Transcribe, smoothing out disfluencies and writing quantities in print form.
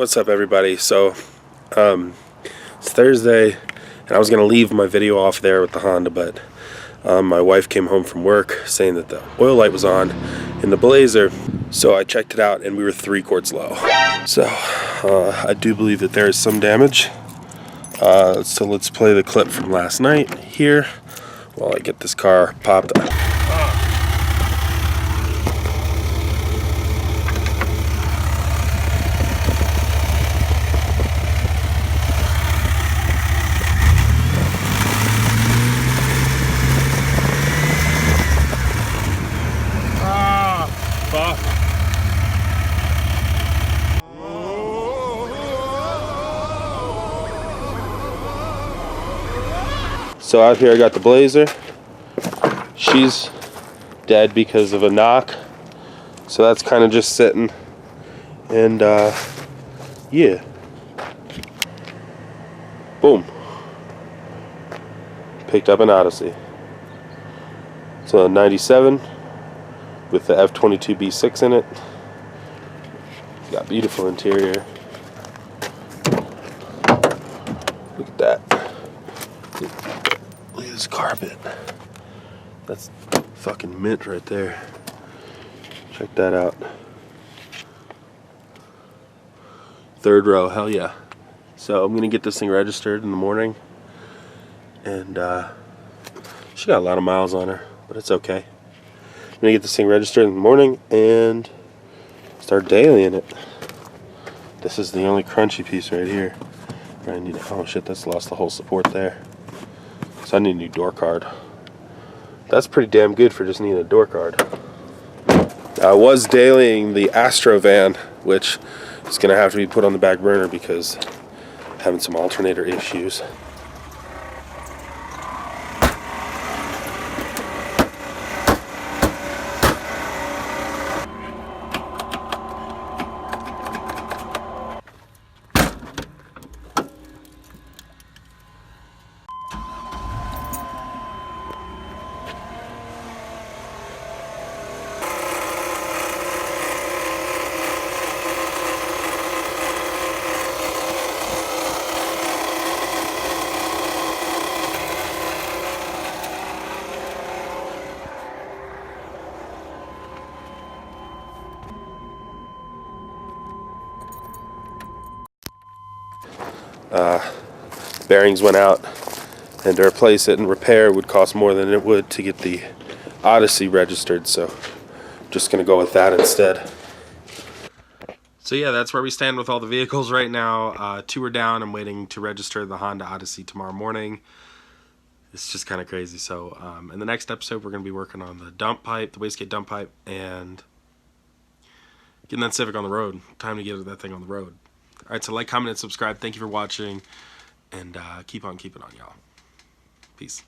What's up, everybody? So it's Thursday and I was gonna leave my video off there with the Honda, but my wife came home from work saying that the oil light was on in the Blazer, so I checked it out and we were 3 quarts low. So I do believe that there is some damage. So let's play the clip from last night here while I get this car popped up. So out here I got the Blazer. She's dead because of a knock. So that's kind of just sitting. And yeah. Boom. Picked up an Odyssey. It's a 97 with the F22B6 in it. Got beautiful interior. Look at that. Look at this carpet. That's fucking mint right there. Check that out. 3rd row, hell yeah. So I'm gonna get this thing registered in the morning. And she got a lot of miles on her, but it's okay. I'm gonna get this thing registered in the morning and start dailying it. This is the only crunchy piece right here. I need, oh shit, that's lost the whole support there. So I need a new door card. That's pretty damn good for just needing a door card. I was dailying the Astro van, which is gonna have to be put on the back burner because I'm having some alternator issues. Bearings went out, and to replace it and repair would cost more than it would to get the Odyssey registered, so I'm just gonna go with that instead. So yeah, that's where we stand with all the vehicles right now. 2 are down. I'm waiting to register the Honda Odyssey tomorrow morning. It's just kind of crazy. So in the next episode, we're gonna be working on the dump pipe, the wastegate dump pipe, and getting that Civic on the road. Time to get that thing on the road. All right, so like, comment, and subscribe. Thank you for watching, and keep on keeping on, y'all. Peace.